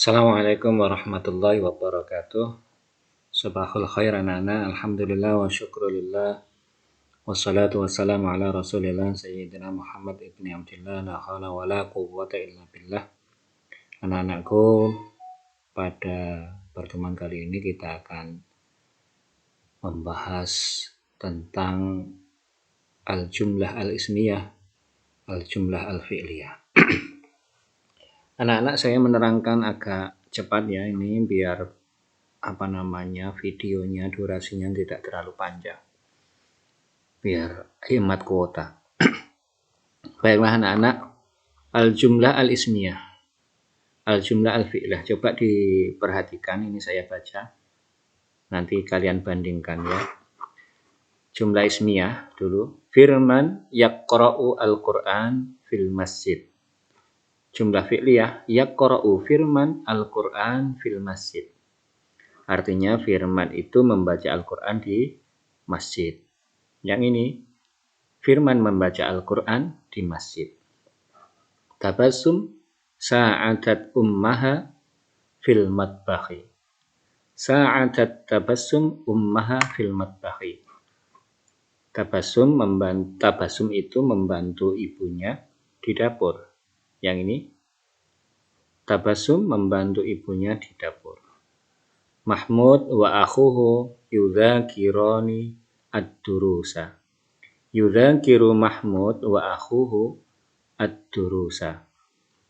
Assalamualaikum warahmatullahi wabarakatuh. Sabahul khair anak-anak. Alhamdulillah wa syukrulillah. Wassalatu wassalamu ala rasulillah Sayyidina Muhammad ibni Abdillah. La hawla wa la quwwata illa billah. Anak-anakku, pada pertemuan kali ini kita akan membahas tentang al-jumlah al-ismiyah, al-jumlah al-fi'liyah. Anak-anak, saya menerangkan agak cepat ya, ini biar videonya durasinya tidak terlalu panjang, biar hemat kuota. Baiklah anak-anak, al-jumlah al-ismiyah, al-jumlah al-fi'lah, coba diperhatikan, ini saya baca, nanti kalian bandingkan ya. Jumlah ismiyah dulu, firman yaqra'u al-Qur'an fil masjid. Jumlah fi'liyah, yaqra'u firman al-Qur'an fil masjid. Artinya firman itu membaca Al-Quran di masjid. Yang ini, firman membaca Al-Quran di masjid. Tabassum sa'adat ummaha fil matbahi. Sa'adat tabassum ummaha fil matbahi. Tabassum itu membantu ibunya di dapur. Yang ini, tabassum membantu ibunya di dapur. Mahmud wa akhuhu yudhakirani ad-durusa. Yudhakiru Mahmud wa akhuhu ad-durusa.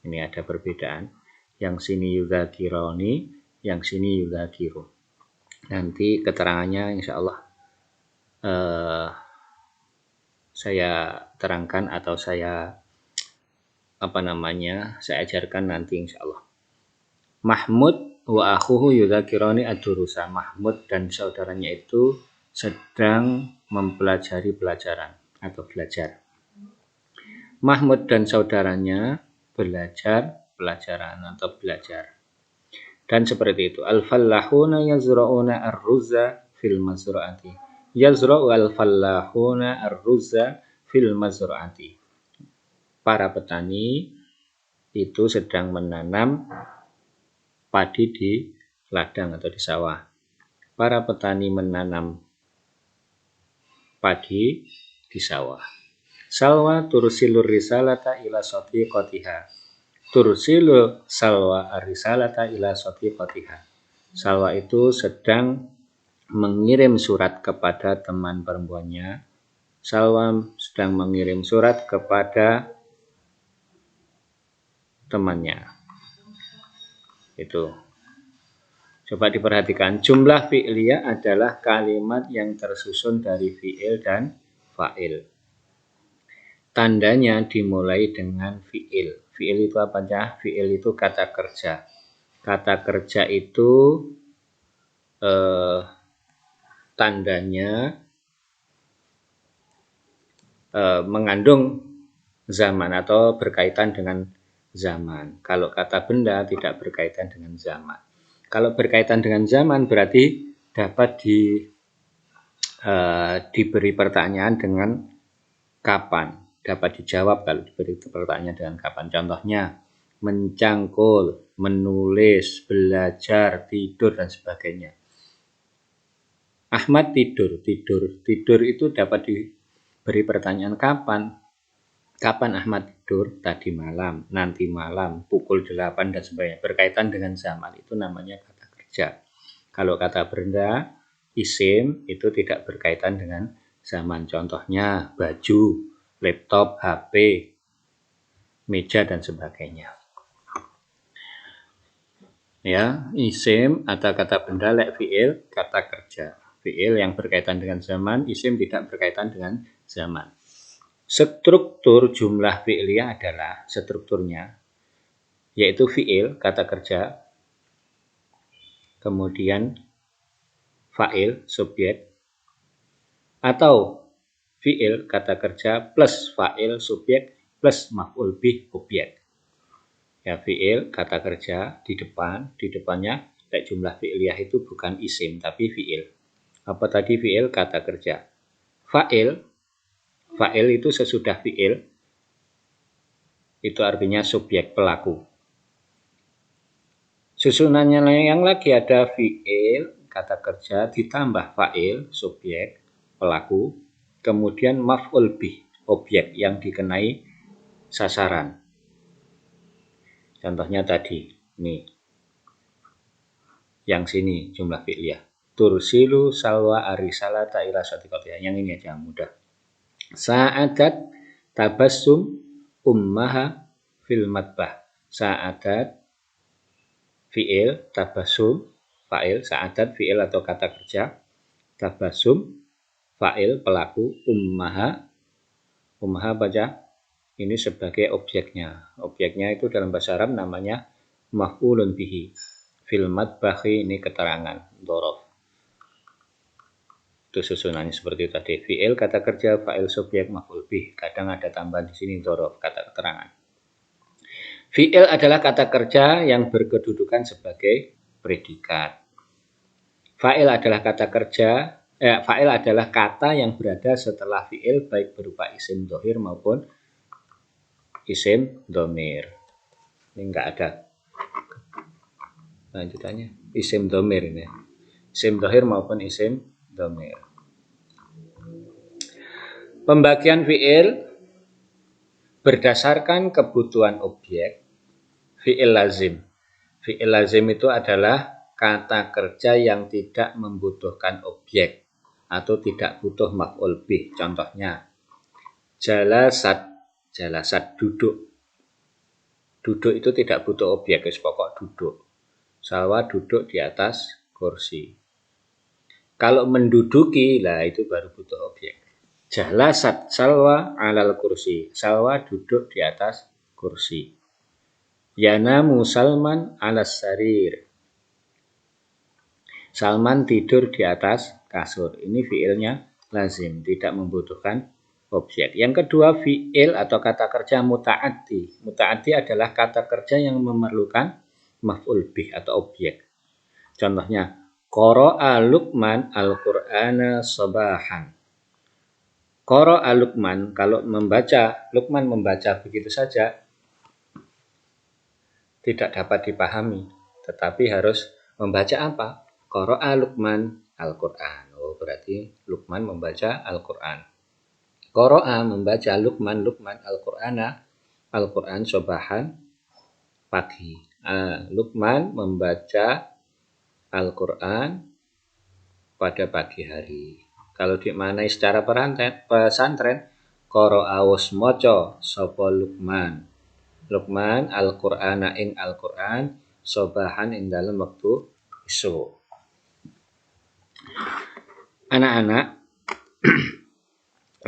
Ini ada perbedaan. Yang sini yudhakirani, yang sini yudhakiru. Nanti keterangannya insya Allah saya terangkan atau saya ajarkan nanti insya Allah. Mahmud wa akhuhu yudhakirani ad-durusa. Mahmud dan saudaranya itu sedang mempelajari pelajaran atau belajar. Mahmud dan saudaranya belajar pelajaran atau belajar. Dan seperti itu. Al-fallahuna yazra'una ar-ruzza fil mazra'ati. Yazra'u al-fallahuna ar-ruzza fil mazra'ati. Para petani itu sedang menanam padi di ladang atau di sawah. Para petani menanam padi di sawah. Salwa tursilur risalata ila sadiqatiha. Tursilu salwa ar-risalata ila sadiqatiha. Salwa itu sedang mengirim surat kepada teman perempuannya. Salwa sedang mengirim surat kepada temannya. Itu. Coba diperhatikan, jumlah fi'liyah adalah kalimat yang tersusun dari fi'il dan fa'il. Tandanya dimulai dengan fi'il. Fi'il itu apa ya? Fi'il itu kata kerja. Kata kerja itu tandanya mengandung zaman atau berkaitan dengan zaman. Kalau kata benda tidak berkaitan dengan zaman. Kalau berkaitan dengan zaman berarti dapat diberi pertanyaan dengan kapan. Dapat dijawab kalau diberi pertanyaan dengan kapan. Contohnya, mencangkul, menulis, belajar, tidur, dan sebagainya. Ahmad tidur. Tidur itu dapat diberi pertanyaan kapan. Kapan Ahmad tidur? Tadi malam, nanti malam, pukul 8 dan sebagainya. Berkaitan dengan zaman, itu namanya kata kerja. Kalau kata benda, isim, itu tidak berkaitan dengan zaman. Contohnya baju, laptop, HP, meja, dan sebagainya. Ya, isim atau kata benda, fi'il, kata kerja. Fi'il yang berkaitan dengan zaman, isim tidak berkaitan dengan zaman. Struktur jumlah fi'liyah adalah strukturnya yaitu fi'il, kata kerja, kemudian fa'il, subjek, atau fi'il, kata kerja, plus fa'il, subjek, plus maf'ul bih, objek. Ya, fi'il, kata kerja, di depannya jumlah fi'liyah itu bukan isim tapi fi'il. Apa tadi fi'il? Kata kerja. Fa'il itu sesudah fi'il, itu artinya subjek pelaku. Susunannya yang lagi ada fi'il, kata kerja, ditambah fa'il, subjek, pelaku, kemudian maf'ul bih, objek yang dikenai sasaran. Contohnya tadi, nih, yang sini jumlah fi'liyah. Tursilu salwa arisalata ila sadiqatiha. Yang ini aja mudah. Sa'adat tabassum ummaha fil matbah. Sa'adat fi'il, tabassum fa'il, sa'adat fi'il atau kata kerja, tabassum fa'il pelaku, ummaha baca ini sebagai objeknya. Objeknya itu dalam bahasa Arab namanya maf'ulun bihi. Fil matbahi ini keterangan dhorof. Itu susunannya seperti tadi. Fi'il kata kerja, fa'il subjek, maf'ul bih. Kadang ada tambahan di sini dhorof, kata keterangan. Fi'il adalah kata kerja yang berkedudukan sebagai predikat. Fa'il adalah kata kerja, fa'il adalah kata yang berada setelah fi'il baik berupa isim dhohir maupun isim dhamir. Ini enggak ada lanjutannya. Isim dhamir ini. Isim dhohir maupun isim dhamir. Pembagian fi'il berdasarkan kebutuhan objek. Fi'il lazim. Fi'il lazim itu adalah kata kerja yang tidak membutuhkan objek atau tidak butuh maf'ul bih. Contohnya, jalasat duduk. Duduk itu tidak butuh objek, pokok duduk. Salwa duduk di atas kursi. Kalau menduduki, lah itu baru butuh objek. Jalasat salwa alal kursi. Salwa duduk di atas kursi. Yanamu Salman alas sarir. Salman tidur di atas kasur. Ini fiilnya lazim, tidak membutuhkan objek. Yang kedua, fiil atau kata kerja muta'addi. Muta'addi adalah kata kerja yang memerlukan maf'ul bih atau objek. Contohnya, qara'a Luqman al-Qur'ana sabahan. Qara'a Luqman, kalau membaca, Luqman membaca begitu saja, tidak dapat dipahami. Tetapi harus membaca apa? Qara'a Luqman al-Qur'an. Oh, berarti Luqman membaca Al-Qur'an. Qara'a membaca Luqman al-Qur'ana, Al-Quran sabahan pagi. Luqman membaca Al-Quran pada pagi hari. Kalau dimaknai secara pesantren, qara'a wus maca sapa Luqman. Luqman Al-Qur'ana ing Al-Qur'an sabahan ing dalam waktu isuk. Anak-anak,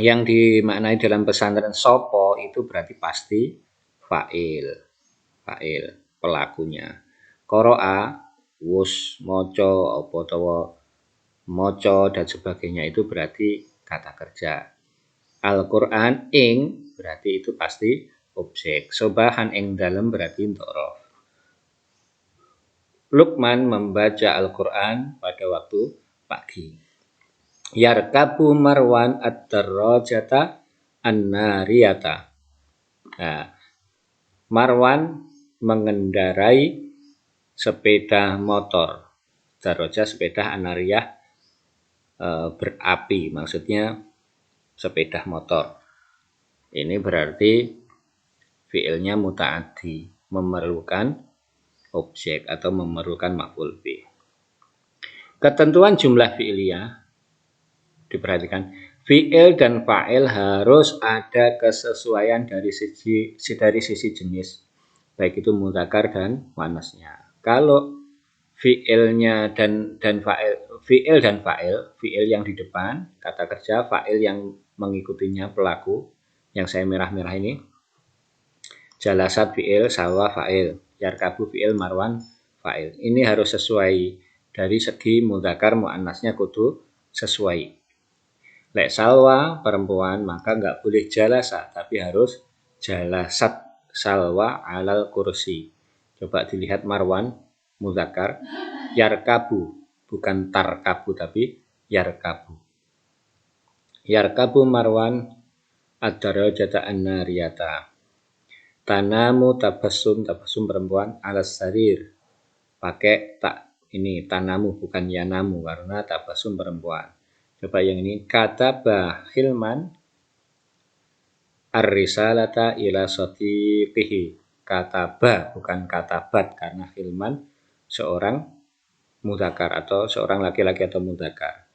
yang dimaknai dalam pesantren sopo itu berarti pasti fa'il pelakunya. Qara'a wus maca apa utawa maca dan sebagainya itu berarti kata kerja. Al-Qur'an ing berarti itu pasti objek. Sobahan ing dalam berarti dhorof. Luqman membaca Al-Qur'an pada waktu pagi. Yarkabu Marwan ad-darrajata an-nariyata. Nah, Marwan mengendarai sepeda motor. Darroja sepeda, an-nariyah berapi, maksudnya sepeda motor. Ini berarti fiilnya muta'addi, memerlukan objek atau memerlukan maf'ul bih. Ketentuan jumlah fi'liyah diperhatikan. Fi'il dan fa'il harus ada kesesuaian dari sisi jenis, baik itu mudzakkar dan muannasnya. Kalau fi'ilnya dan fa'il, fi'il yang di depan kata kerja, fa'il yang mengikutinya pelaku, yang saya merah-merah ini. Jalasat fi'il, sawa fa'il, yarkabu fi'il, marwan fa'il. Ini harus sesuai dari segi mudzakkar muannasnya kudu sesuai. Lek salwa perempuan maka nggak boleh jalasa, tapi harus jalasat salwa alal kursi. Coba dilihat Marwan mudzakkar, yarkabu bukan tarkabu tapi yarkabu. Yarkabu Marwan ad-darajata an-nariyata. Tanamu tabassum perempuan alas sarir. pakai tak ini tanamu bukan yanamu karena tabasum perempuan. Coba yang ini, kataba Hilman ar-risalata ila sadiqihi. Kataba bukan katabat karena Hilman seorang mudzakkar atau seorang laki-laki atau mudzakkar.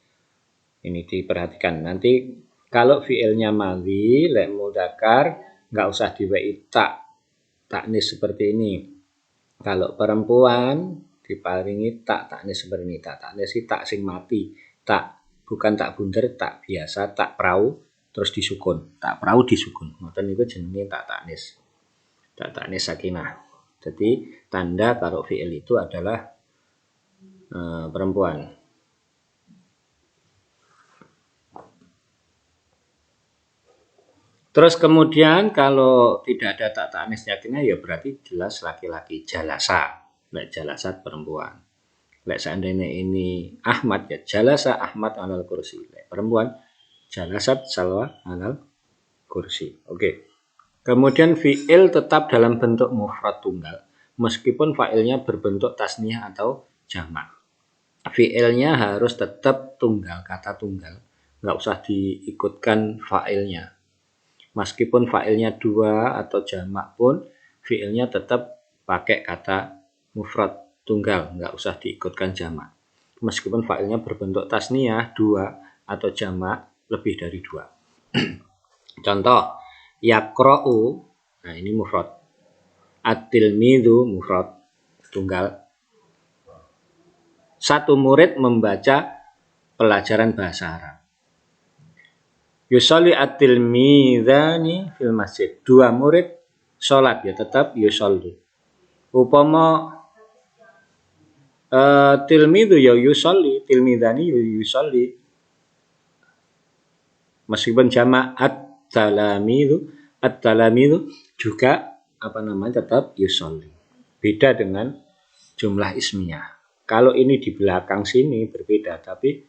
Ini diperhatikan. Nanti kalau fiilnya madhi, lek mudzakkar nggak usah diwei taknis seperti ini. Kalau perempuan diparingi taknis seperti ini. Taknis tak sing mati. Tak bukan tak bunder, tak biasa, tak perahu terus disukun. Tak perahu disukun. Ngoten niku jenenge taknis. Taknis sakinah. Jadi tanda kalau fiil itu adalah perempuan. Terus kemudian kalau tidak ada tak ta'nis yakinah ya berarti jelas laki-laki, jalasa. Lek jalasat perempuan. Lek seandainya ini Ahmad ya jalasa Ahmad alal kursi. Lek perempuan jalasat Salwa alal kursi. Oke. Kemudian fi'il tetap dalam bentuk mufrad tunggal meskipun fa'ilnya berbentuk tasniyah atau jamak. Fi'ilnya harus tetap tunggal, kata tunggal. Nggak usah diikutkan fa'ilnya. Meskipun fa'ilnya dua atau jamak pun, fi'ilnya tetap pakai kata mufrad tunggal, nggak usah diikutkan jamak. Meskipun fa'ilnya berbentuk tasniyah, dua atau jamak lebih dari dua. Contoh, yaqra'u, nah ini mufrad. At-tilmidhu mufrad tunggal. Satu murid membaca pelajaran bahasa Arab. Yusolli at-tilmidhani fil masjid. Dua murid sholat ya tetap yusolli. Upama tilmidhu ya yusolli, tilmidhani yusolli. Meskipun jamak at-talamidu juga tetap yusolli. Beda dengan jumlah ismiyah. Kalau ini di belakang sini berbeda, tapi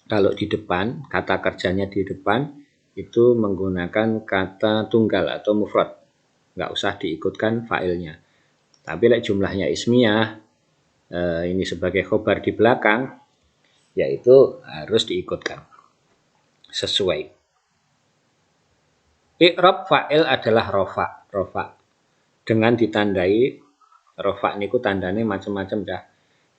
kalau di depan, kata kerjanya di depan, itu menggunakan kata tunggal atau mufrad. Nggak usah diikutkan fa'ilnya. Tapi like jumlahnya ismiyah, ini sebagai khobar di belakang, yaitu harus diikutkan. Sesuai. I'rab fa'il adalah rofa. Dengan ditandai, rofa niku tandanya macam-macam dah.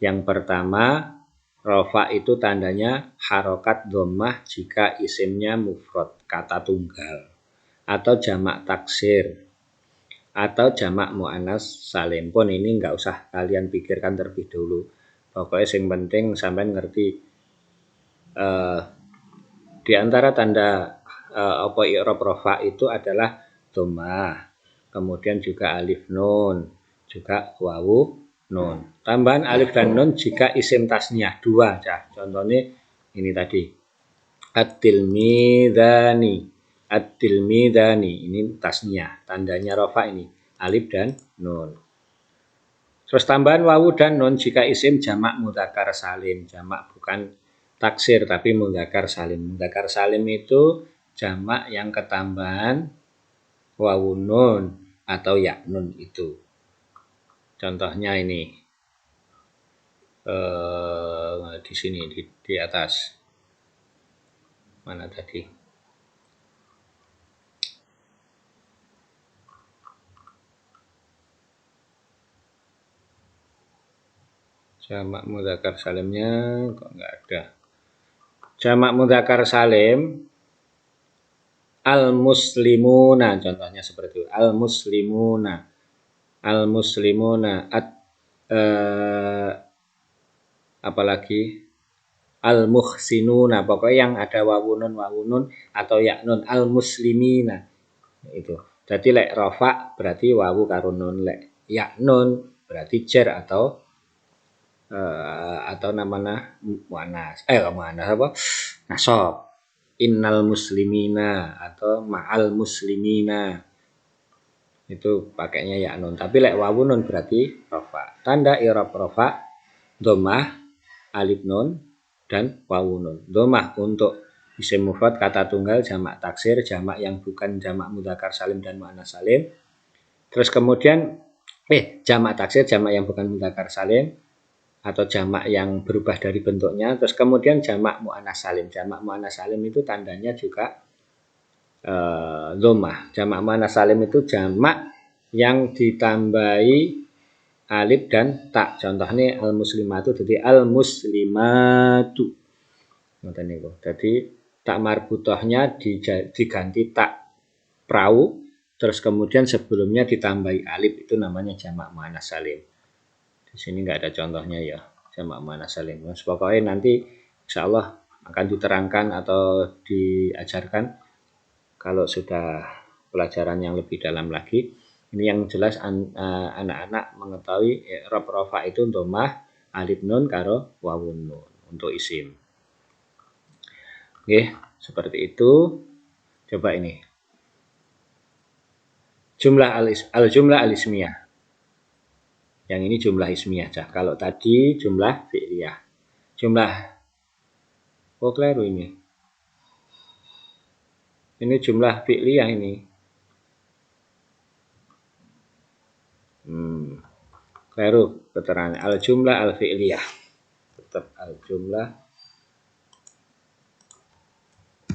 Yang pertama, rofa itu tandanya harokat dhammah jika isimnya mufrad, kata tunggal, atau jamak taksir, atau jamak mu'annas salim. Pun ini nggak usah kalian pikirkan terlebih dulu. Pokoknya yang penting sampean ngerti di antara tanda i'rab rofa itu adalah dhammah, kemudian juga alif nun, juga wawu nun. Tambahan alif dan nun jika isim tasniyah dua. Contohnya ini tadi. At-tilmidhani. Ini tasniyah. Tandanya rofa ini. Alif dan nun. Terus tambahan wawu dan nun jika isim jamak mudzakkar salim. Jamak bukan taksir tapi mudzakkar salim. Mudzakkar salim itu jamak yang ketambahan wawu nun atau ya nun itu. Contohnya ini di sini di atas mana tadi? Jamak mudzakkar salimnya kok nggak ada. Jamak mudzakkar salim al-muslimuna contohnya seperti itu. Al-muslimuna apalagi al-muhsinuna, pokoknya yang ada wawunun atau yaknun, al-muslimina itu. Jadi lek rofa berarti wawu karo nun, lek yaknun berarti jar atau namanya muannas apa nasab. Innal muslimina atau ma'al muslimina itu pakainya yaknun. Tapi lek wawu nun berarti rofa. Tanda i'rab rofa dhammah, alif nun dan wawu nun. Dhammah untuk isim mufrad kata tunggal, jamak taksir, jamak yang bukan jamak mudzakkar salim dan muannas salim. Terus kemudian Jamak taksir, jamak yang bukan mudzakkar salim atau jamak yang berubah dari bentuknya. Terus kemudian jamak muannats salim. Jamak muannats salim itu tandanya juga dhammah. Jamak muannats salim itu jamak yang ditambahi alif dan tak. Contohnya al-muslimatu jadi al-muslimatu. Ngoten niku. Jadi tak marbutohnya diganti tak prau, terus kemudian sebelumnya ditambahi alif, itu namanya jamak muannats salim. Di sini nggak ada contohnya ya, jamak muannats salim. Pokoknya nanti insya Allah akan diterangkan atau diajarkan kalau sudah pelajaran yang lebih dalam lagi. Ini yang jelas anak-anak mengetahui i'rab rafa itu dhammah alif nun karo wawun nun untuk isim. Oke, seperti itu. Coba ini. Jumlah al-jumlah al-ismiyah. Yang ini jumlah ismiyah. Kalau tadi jumlah fi'liyah. Jumlah keliru ini. Ini jumlah fi'liyah ini. Keliru keterangan. Al-jumlah al-fi'liyah. Tetap al-jumlah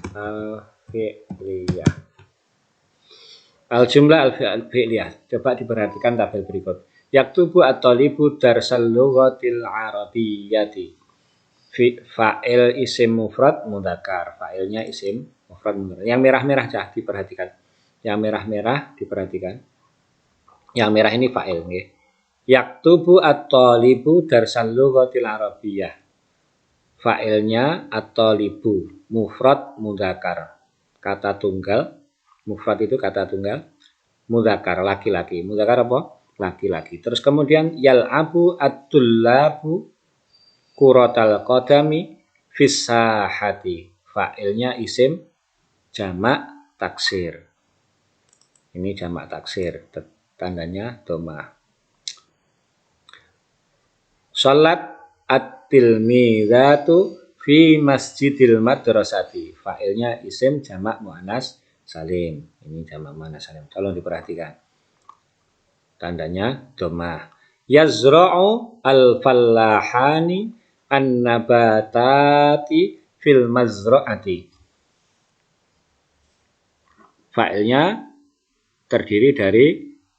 al-fi'liyah. Al-jumlah al-fi'liyah. Coba diperhatikan tabel berikut. Yaktubu at-talibu darsal lughatil arabiyyati. Fa'il isim mufrad mudzakkar. Fa'ilnya isim mufrad mudzakkar. Yang merah-merah diperhatikan. Yang merah-merah diperhatikan. Yang merah ini fa'il nggih. Yaktubu at-talibu darsal lughatil arabiyyah. Fa'ilnya at-talibu, mufrad mudzakkar. Kata tunggal, mufrad itu kata tunggal, mudzakkar laki-laki. Mudzakkar apa? Laki-laki. Terus kemudian yal'abu at-tullabu kuratal qadami fis-sahati. Fa'ilnya isim jamak taksir. Ini jamak taksir, tandanya dhammah. Salat at-tilmizatu fi masjidil madrasati. Fa'ilnya isim jamak muannats salim. Ini jamak muannats salim. Tolong diperhatikan. Tandanya dhammah. Yazra'u al-fallahani an-nabatati fil mazra'ati. Fa'ilnya terdiri dari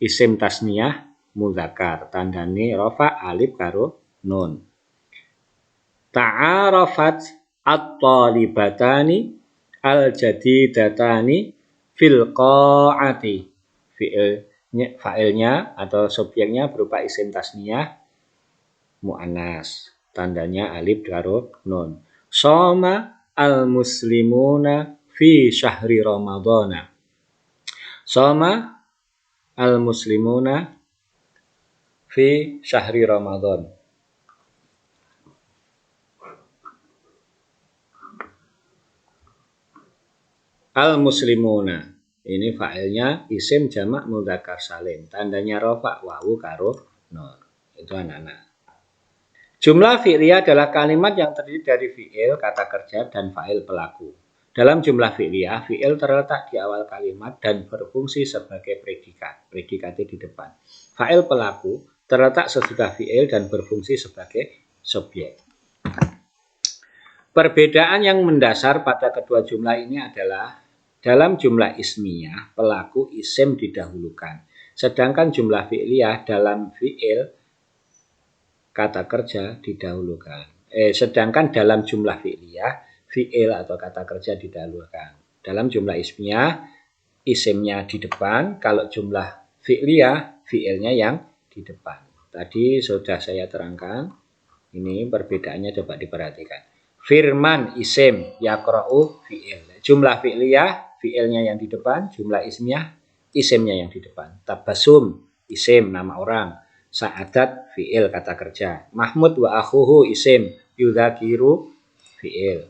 isim tasniyah mudzakkar. Tandane rafa alif karo nun. Ta'arafat at-talibatani al-jadidatani fil qa'ati. Fa'ilnya atau subjeknya berupa isim tasniyah muannas. Tandanya alif karo nun. Shoma al-muslimuna fi syahri ramadhana. Shoma al-muslimuna fi syahri ramadhan. Al-muslimuna. Ini fa'ilnya isim jamak mudzakkar salim. Tandanya rafa wawu karo nun. Itu anak-anak. Jumlah fi'liyah adalah kalimat yang terdiri dari fi'il, kata kerja, dan fa'il pelaku. Dalam jumlah fi'liyah, fi'il terletak di awal kalimat dan berfungsi sebagai predikat. Predikatnya di depan. Fa'il pelaku terletak sesudah fi'il dan berfungsi sebagai subjek. Perbedaan yang mendasar pada kedua jumlah ini adalah dalam jumlah ismiyah, pelaku isim didahulukan. Sedangkan jumlah fi'liyah dalam fi'il, kata kerja didahulukan. Sedangkan dalam jumlah fi'liyah, fi'il atau kata kerja didahulukan. Dalam jumlah ismiyah, isimnya di depan. Kalau jumlah fi'liyah, fi'ilnya yang di depan. Tadi sudah saya terangkan. Ini perbedaannya coba diperhatikan. Firman isim, yaqra'u fi'il. Jumlah fi'liyah, fi'ilnya yang di depan. Jumlah ismiyah, isimnya yang di depan. Tabassum, isim, nama orang. Sa'adat, fi'il, kata kerja. Mahmud wa akhuhu, isim. Yudzakiru, fi'il.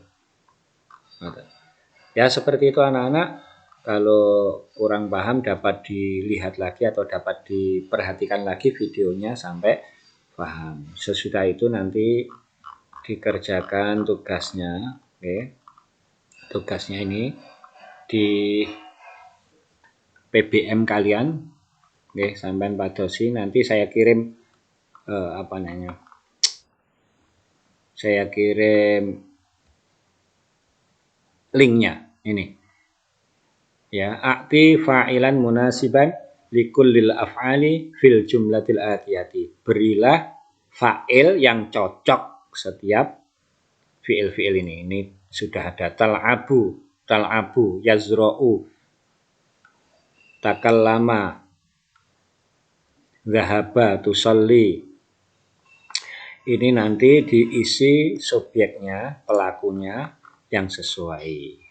Ya seperti itu anak-anak. Kalau kurang paham dapat dilihat lagi atau dapat diperhatikan lagi videonya sampai paham. Sesudah itu nanti dikerjakan tugasnya. Oke. Tugasnya ini di PBM kalian Nggih, sampean padosi nanti saya kirim saya kirim linknya ini. Ya, a'ti fa'ilan munasiban likullil af'ali fil jumlatil atiyati. Berilah fa'il yang cocok setiap fi'il-fi'il ini. Ini sudah ada tal'abu, yazra'u, takallama, zahaba, tusalli. Ini nanti diisi subjeknya, pelakunya yang sesuai.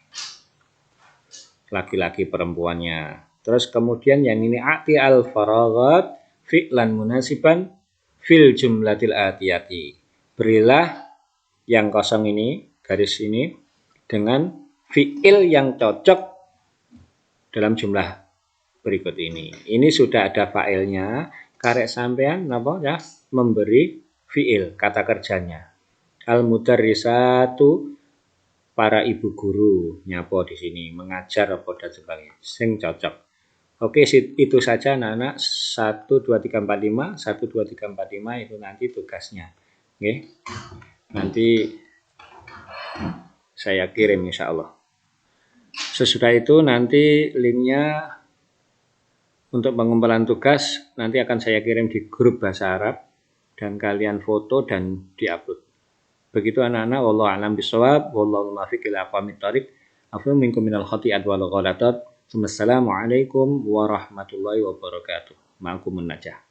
Laki-laki perempuannya. Terus kemudian yang ini a'ti al-faraghat fi'lan munasiban fil jumlatil atiyati. Berilah yang kosong ini, garis ini dengan fi'il yang cocok dalam jumlah berikut ini. Ini sudah ada fa'ilnya, karek sampean napa ya memberi fi'il kata kerjanya. Al-mudarrisatu, para ibu guru nyapo di sini mengajar apa dan sebagainya sing cocok. Oke, itu saja anak-anak. 1 2 3 4 5 1 2 3 4 5 itu nanti tugasnya. Oke. Nanti saya kirim insya Allah. Sesudah itu nanti linknya untuk pengumpulan tugas nanti akan saya kirim di grup bahasa Arab dan kalian foto dan diupload. Begitu anak-anak, wallahu a'lam bishawab, wallahu muwaffiq ila aqwamit thoriq. Afu minkum minal khati'at wal ghalatat. Wassalamualaikum warahmatullahi wabarakatuh. Ma'akumun najah.